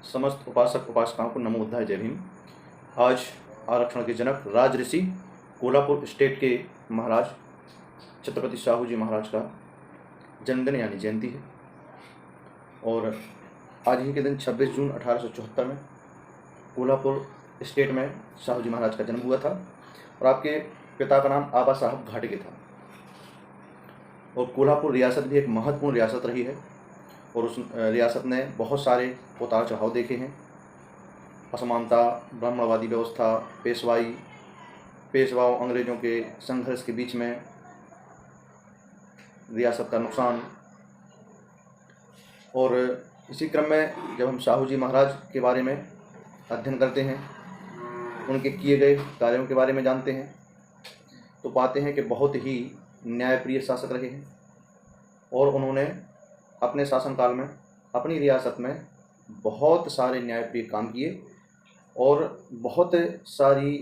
समस्त उपासक उपासिकाओं को नमो बुद्धाय, जय भीम। आज आरक्षण के जनक राज ऋषि कोल्हापुर स्टेट के महाराज छत्रपति साहू जी महाराज का जन्मदिन यानी जयंती है। और आज ही के दिन 26 जून 1874 में कोल्हापुर स्टेट में साहू जी महाराज का जन्म हुआ था और आपके पिता का नाम आबा साहब घाटगे था। और कोल्हापुर रियासत भी एक महत्वपूर्ण रियासत रही है और उस रियासत ने बहुत सारे उतार चढ़ाव देखे हैं। असमानता, ब्राह्मणवादी व्यवस्था, पेशवाओं अंग्रेज़ों के संघर्ष के बीच में रियासत का नुकसान। और इसी क्रम में जब हम साहू जी महाराज के बारे में अध्ययन करते हैं, उनके किए गए कार्यों के बारे में जानते हैं, तो पाते हैं कि बहुत ही न्यायप्रिय शासक रहे हैं और उन्होंने अपने शासनकाल में अपनी रियासत में बहुत सारे न्यायप्रिय काम किए और बहुत सारी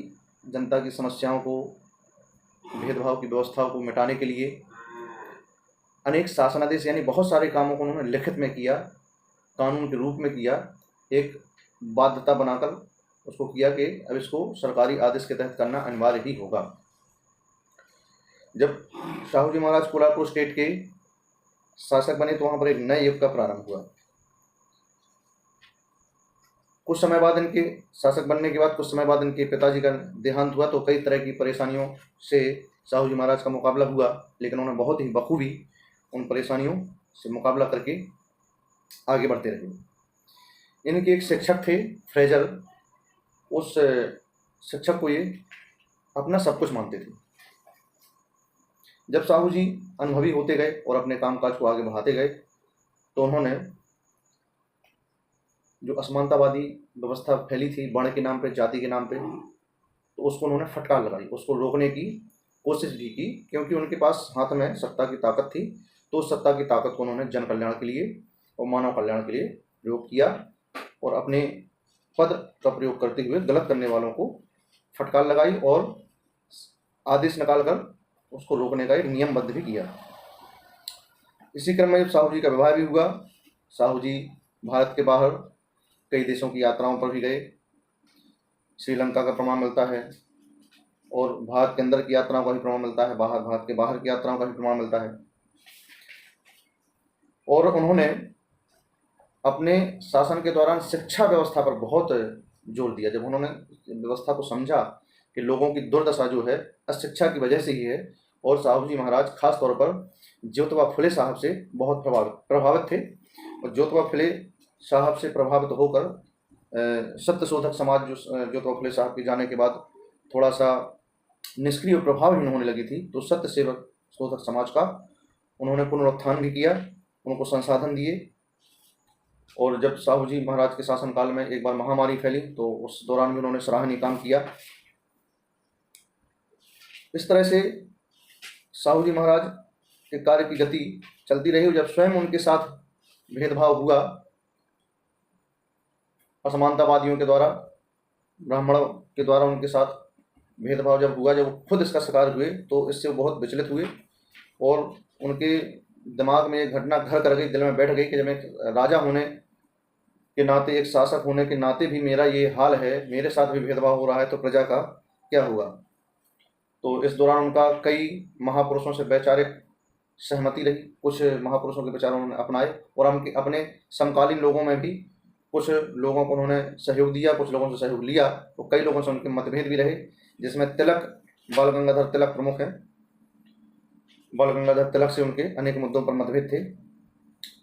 जनता की समस्याओं को, भेदभाव की व्यवस्था को मिटाने के लिए अनेक शासनादेश यानी बहुत सारे कामों को उन्होंने लिखित में किया, कानून के रूप में किया, एक बाध्यता बनाकर उसको किया कि अब इसको सरकारी आदेश के तहत करना अनिवार्य ही होगा। जब साहू जी महाराज कोल्हापुर स्टेट के शासक बने तो वहाँ पर एक नए युग का प्रारंभ हुआ। कुछ समय बाद, इनके शासक बनने के बाद कुछ समय बाद इनके पिताजी का देहांत हुआ, तो कई तरह की परेशानियों से साहू जी महाराज का मुकाबला हुआ, लेकिन उन्होंने बहुत ही बखूबी उन परेशानियों से मुकाबला करके आगे बढ़ते रहे। इनके एक शिक्षक थे फ्रेजर, उस शिक्षक को ये अपना सब कुछ मानते थे। जब साहू जी अनुभवी होते गए और अपने कामकाज को आगे बढ़ाते गए तो उन्होंने जो असमानतावादी व्यवस्था फैली थी वर्ण के नाम पे, जाति के नाम पे, तो उसको उन्होंने फटकार लगाई, उसको रोकने की कोशिश भी की, क्योंकि उनके पास हाथ में सत्ता की ताकत थी। तो उस सत्ता की ताकत को उन्होंने जन कल्याण के लिए और मानव कल्याण के लिए प्रयोग किया और अपने पद का प्रयोग करते हुए गलत करने वालों को फटकार लगाई और आदेश निकालकर उसको रोकने का एक नियमबद्ध भी किया। इसी क्रम में जब साहू जी का विवाह भी हुआ, साहू जी भारत के बाहर कई देशों की यात्राओं पर भी गए। श्रीलंका का प्रमाण मिलता है और भारत के अंदर की यात्राओं का भी प्रमाण मिलता है, भारत के बाहर की यात्राओं का भी प्रमाण मिलता है। और उन्होंने अपने शासन के दौरान शिक्षा व्यवस्था पर बहुत जोर दिया। जब उन्होंने व्यवस्था को समझा कि लोगों की दुर्दशा जो है अशिक्षा की वजह से ही है, और साहू जी महाराज खास तौर पर ज्योतिबा फुले साहब से बहुत प्रभावित थे। और ज्योतिबा फुले साहब से प्रभावित होकर सत्य शोधक समाज जो ज्योतिबा फुले साहब के जाने के बाद थोड़ा सा निष्क्रिय और प्रभावहीन होने लगी थी, तो सत्य सेवक शोधक समाज का उन्होंने पुनरुत्थान भी किया, उनको संसाधन दिए। और जब साहू जी महाराज के शासनकाल में एक बार महामारी फैली तो उस दौरान भी उन्होंने सराहनीय काम किया। इस तरह से साहू जी महाराज के कार्य की गति चलती रही। जब स्वयं उनके साथ भेदभाव हुआ असमानतावादियों के द्वारा, ब्राह्मणों के द्वारा उनके साथ भेदभाव जब हुआ, जब खुद इसका शिकार हुए, तो इससे वो बहुत विचलित हुए और उनके दिमाग में एक घटना घर कर गई, दिल में बैठ गई कि जब एक राजा होने के नाते, एक शासक होने के नाते भी मेरा ये हाल है, मेरे साथ भी भेदभाव हो रहा है, तो प्रजा का क्या हुआ। तो इस दौरान उनका कई महापुरुषों से वैचारिक सहमति रही, कुछ महापुरुषों के विचारों उन्होंने अपनाए और हम अपने समकालीन लोगों में भी कुछ लोगों को उन्होंने सहयोग दिया, कुछ लोगों से सहयोग लिया, तो कई लोगों से उनके मतभेद भी रहे, जिसमें बाल गंगाधर तिलक प्रमुख हैं। बाल गंगाधर तिलक से उनके अनेक मुद्दों पर मतभेद थे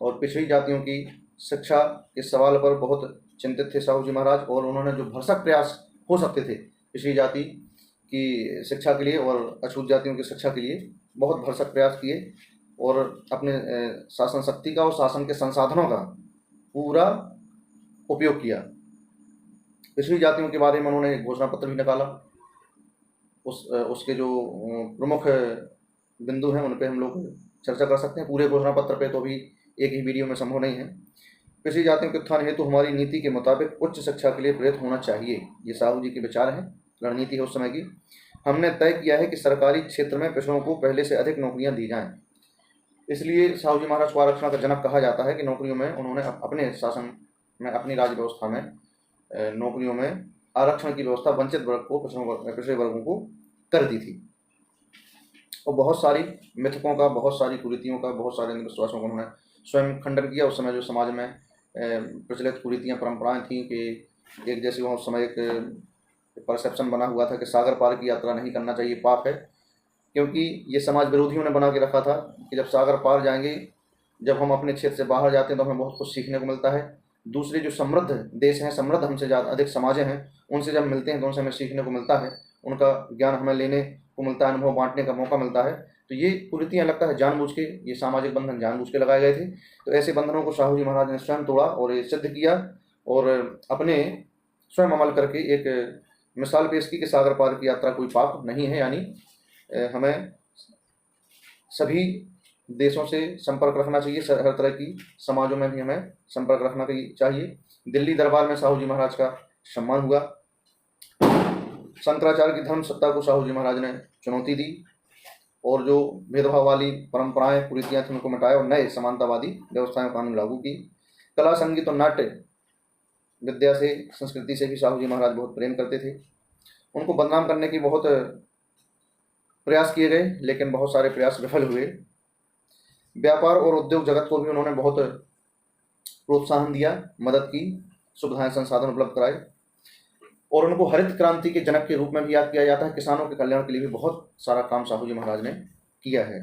और पिछड़ी जातियों की शिक्षा के सवाल पर बहुत चिंतित थे साहू जी महाराज, और उन्होंने जो भरसक प्रयास हो सकते थे पिछड़ी जाति की शिक्षा के लिए और अछूत जातियों की शिक्षा के लिए, बहुत भरसक प्रयास किए और अपने शासन शक्ति का और शासन के संसाधनों का पूरा उपयोग किया। पिछड़ी जातियों के बारे में उन्होंने एक घोषणा पत्र भी निकाला। उसके जो प्रमुख बिंदु हैं उन पे हम लोग चर्चा कर सकते हैं। पूरे घोषणा पत्र पे तो अभी एक ही वीडियो में संभव नहीं है। पिछड़ी जातियों के उत्थान हेतु हमारी नीति के मुताबिक उच्च शिक्षा के लिए प्रेरित होना चाहिए, ये साहू जी के विचार हैं, रणनीति है उस समय की। हमने तय किया है कि सरकारी क्षेत्र में पिछड़ों को पहले से अधिक नौकरियां दी जाएं। इसलिए साहू जी महाराज को आरक्षण का जनक कहा जाता है कि नौकरियों में उन्होंने अपने शासन में अपनी राज्य व्यवस्था में नौकरियों में आरक्षण की व्यवस्था वंचित वर्ग को, पिछड़े वर्गों को कर दी थी। और बहुत सारी मिथकों का, बहुत सारी कुरीतियों का, बहुत सारे अंधविश्वासों का उन्होंने स्वयं खंडन किया। उस समय जो समाज में प्रचलित कुरीतियाँ, परंपराएं थी कि एक जैसे वहाँ उस समय एक परसेप्शन बना हुआ था कि सागर पार की यात्रा नहीं करना चाहिए, पाप है, क्योंकि ये समाज विरोधियों ने बना के रखा था कि जब सागर पार जाएंगे, जब हम अपने क्षेत्र से बाहर जाते हैं तो हमें बहुत कुछ सीखने को मिलता है। दूसरे जो समृद्ध देश हैं, समृद्ध हमसे ज़्यादा अधिक समाजें हैं, उनसे जब मिलते हैं तो उनसे हमें सीखने को मिलता है, उनका ज्ञान हमें लेने को मिलता है, अनुभव बांटने का मौका मिलता है। तो ये कुरीतियाँ लगता है जानबूझ के, ये सामाजिक बंधन जानबूझ के लगाए गए थे। तो ऐसे बंधनों को साहू जी महाराज ने स्वयं तोड़ा और ये सिद्ध किया और अपने स्वयं अमल करके एक मिसाल पेश की कि सागर पार की यात्रा कोई पाप नहीं है। यानी हमें सभी देशों से संपर्क रखना चाहिए, हर तरह की समाजों में भी हमें संपर्क रखना चाहिए। दिल्ली दरबार में साहू जी महाराज का सम्मान हुआ। शंकराचार्य की धर्म सत्ता को साहू जी महाराज ने चुनौती दी और जो भेदभाव वाली परंपराएं, कुरीतियाँ थी उनको मिटाया और नए समानतावादी व्यवस्थाएं कानून लागू की। कला, संगीत और नाट्य विद्या से, संस्कृति से भी साहू जी महाराज बहुत प्रेम करते थे। उनको बदनाम करने की बहुत प्रयास किए गए, लेकिन बहुत सारे प्रयास विफल हुए। व्यापार और उद्योग जगत को भी उन्होंने बहुत प्रोत्साहन दिया, मदद की, सुविधाएं, संसाधन उपलब्ध कराए और उनको हरित क्रांति के जनक के रूप में भी याद किया जाता है। किसानों के कल्याण के लिए भी बहुत सारा काम साहू जी महाराज ने किया है।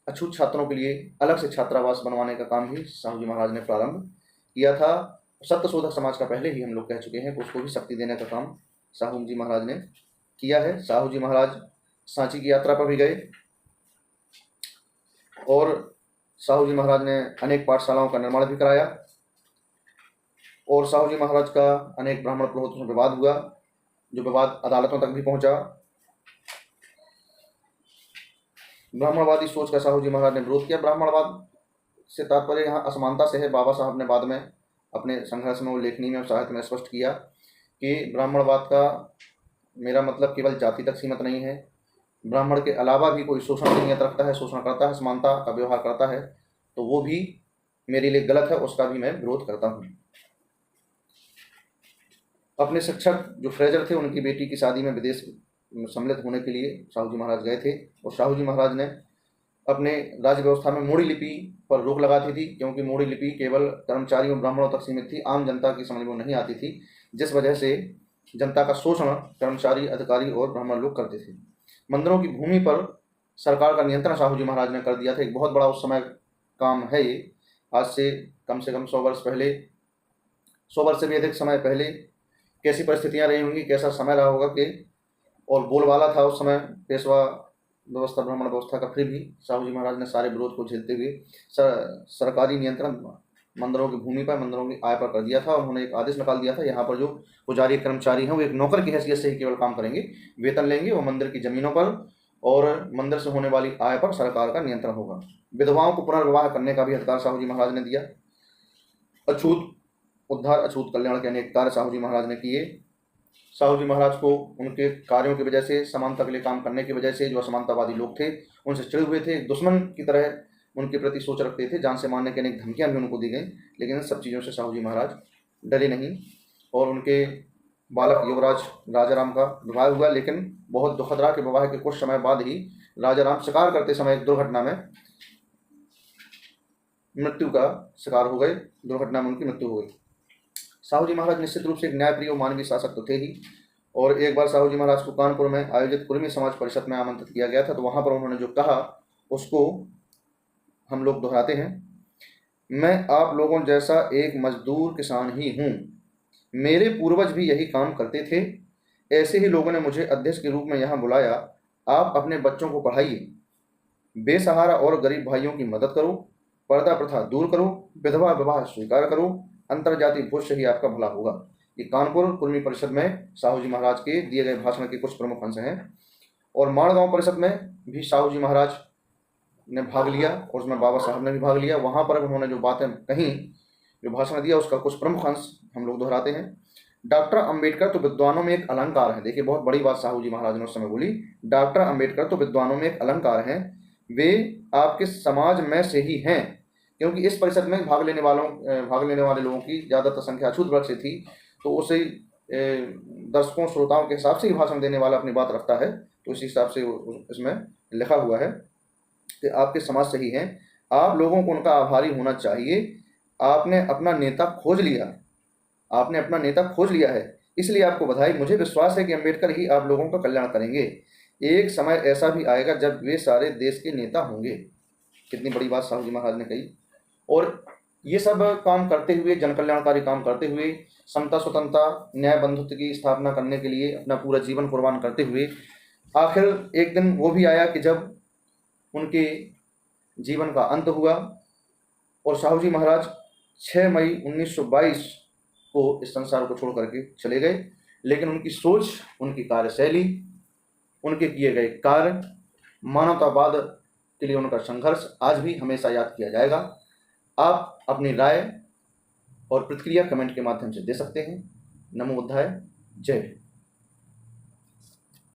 अछूत छात्रों के लिए अलग से छात्रावास बनवाने का काम भी साहू जी महाराज ने प्रारंभ किया था। सत्यशोधक समाज का पहले ही हम लोग कह चुके हैं कि उसको भी शक्ति देने का काम साहू जी महाराज ने किया है। साहू जी महाराज सांची की यात्रा पर भी गए और साहू जी महाराज ने अनेक पाठशालाओं का निर्माण भी कराया और साहू जी महाराज का अनेक ब्राह्मण पुरोहितों से विवाद हुआ, जो विवाद अदालतों तक भी पहुंचा। ब्राह्मणवादी सोच का साहू जी महाराज ने विरोध किया। ब्राह्मणवाद से तात्पर्य यहाँ असमानता से है। बाबा साहब ने बाद में अपने संघर्ष में, लेखनी में, साहित्य में स्पष्ट किया कि ब्राह्मणवाद का मेरा मतलब केवल जाति तक सीमित नहीं है, ब्राह्मण के अलावा भी कोई शोषण की नीयत रखता है, शोषण करता है, समानता का व्यवहार करता है, तो वो भी मेरे लिए गलत है, उसका भी मैं विरोध करता हूँ। अपने शिक्षक जो फ्रेजर थे, उनकी बेटी की शादी में विदेश सम्मिलित होने के लिए साहू जी महाराज गए थे और साहू जी महाराज ने अपने राज्य व्यवस्था में मोड़ी लिपि पर रोक लगा दी थी, क्योंकि मोड़ी लिपि केवल कर्मचारियों, ब्राह्मणों तक सीमित थी, आम जनता की समझ में नहीं आती थी, जिस वजह से जनता का शोषण कर्मचारी, अधिकारी और ब्राह्मण लोग करते थे। मंदिरों की भूमि पर सरकार का नियंत्रण साहू जी महाराज ने कर दिया था। एक बहुत बड़ा उस समय काम है ये। आज से कम 100 वर्ष पहले, 100 वर्ष से भी अधिक समय पहले कैसी परिस्थितियां रही होंगी, कैसा समय रहा होगा कि और बोलबाला था उस समय पेशवा व्यवस्था, ब्राह्मण व्यवस्था का। फिर भी साहू जी महाराज ने सारे विरोध को झेलते हुए सरकारी नियंत्रण मंदिरों की भूमि पर, मंदिरों की आय पर कर दिया था और उन्होंने एक आदेश निकाल दिया था, यहाँ पर जो पुजारी कर्मचारी हैं वो एक नौकर की हैसियत से ही केवल काम करेंगे, वेतन लेंगे, वो मंदिर की जमीनों पर और मंदिर से होने वाली आय पर सरकार का नियंत्रण होगा। विधवाओं को पुनर्विवाह करने का भी अधिकार साहू जी महाराज ने दिया। अछूत उद्धार, अछूत कल्याण के अनेक कार्य साहू जी महाराज ने किए। साहू जी महाराज को उनके कार्यों की वजह से, समानता के लिए काम करने की वजह से जो असमानतावादी लोग थे उनसे चिढ़े हुए थे, दुश्मन की तरह उनके प्रति सोच रखते थे, जान से मारने की अनेक धमकियां भी उनको दी गई, लेकिन इन सब चीज़ों से साहू जी महाराज डरे नहीं और उनके बालक युवराज राजाराम का विवाह हुआ। लेकिन बहुत दुखद रहा कि विवाह के कुछ समय बाद ही राजाराम शिकार करते समय एक दुर्घटना में मृत्यु का शिकार हो गए, दुर्घटना में उनकी मृत्यु हो गई। साहू जी महाराज निश्चित रूप से एक न्यायप्रिय और मानवीय शासक तो थे ही, और एक बार साहू जी महाराज को कानपुर में आयोजित कुर्मी समाज परिषद में आमंत्रित किया गया था, तो वहाँ पर उन्होंने जो कहा उसको हम लोग दोहराते हैं। मैं आप लोगों जैसा एक मजदूर किसान ही हूँ, मेरे पूर्वज भी यही काम करते थे, ऐसे ही लोगों ने मुझे अध्यक्ष के रूप में यहाँ बुलाया। आप अपने बच्चों को पढ़ाइए, बेसहारा और गरीब भाइयों की मदद करो, पर्दा प्रथा दूर करो, विधवा विवाह स्वीकार करो, अंतरजातीय भोज से ही आपका भला होगा। ये कानपुर कुर्मी परिषद में साहू जी महाराज के दिए गए भाषण के कुछ प्रमुख अंश हैं। और माणगांव परिषद में भी साहू जी महाराज ने भाग लिया और उसमें बाबा साहब ने भी भाग लिया। वहाँ पर उन्होंने जो बातें कहीं, जो भाषण दिया, उसका कुछ प्रमुख अंश हम लोग दोहराते हैं। डॉक्टर अंबेडकर तो विद्वानों में एक अलंकार है। देखिए, बहुत बड़ी बात साहू जी महाराज ने उस समय बोली। डॉक्टर अंबेडकर तो विद्वानों में एक अलंकार हैं, वे आपके समाज में से ही हैं, क्योंकि इस परिषद में भाग लेने वाले लोगों की ज़्यादातर संख्या अछूत वर्ग से थी, तो उसे दर्शकों श्रोताओं के हिसाब से ही भाषण देने वाला अपनी बात रखता है। तो इसी हिसाब से इसमें लिखा हुआ है कि आपके समाज से ही हैं, आप लोगों को उनका आभारी होना चाहिए। आपने अपना नेता खोज लिया है, इसलिए आपको बधाई। मुझे विश्वास है कि अम्बेडकर ही आप लोगों का कल्याण करेंगे। एक समय ऐसा भी आएगा जब वे सारे देश के नेता होंगे। कितनी बड़ी बात साहू जी महाराज ने कही। और ये सब काम करते हुए, जन कल्याणकारी काम करते हुए, समता, स्वतंत्रता, न्याय, बंधुत्व की स्थापना करने के लिए अपना पूरा जीवन कुर्बान करते हुए आखिर एक दिन वो भी आया कि जब उनके जीवन का अंत हुआ और साहू जी महाराज 6 मई 1922 को इस संसार को छोड़ करके चले गए। लेकिन उनकी सोच, उनकी कार्यशैली, उनके किए गए कार्य, मानवतावाद के लिए उनका संघर्ष आज भी हमेशा याद किया जाएगा। आप अपनी राय और प्रतिक्रिया कमेंट के माध्यम से दे सकते हैं। नमो बुद्धाय। जय हिंद।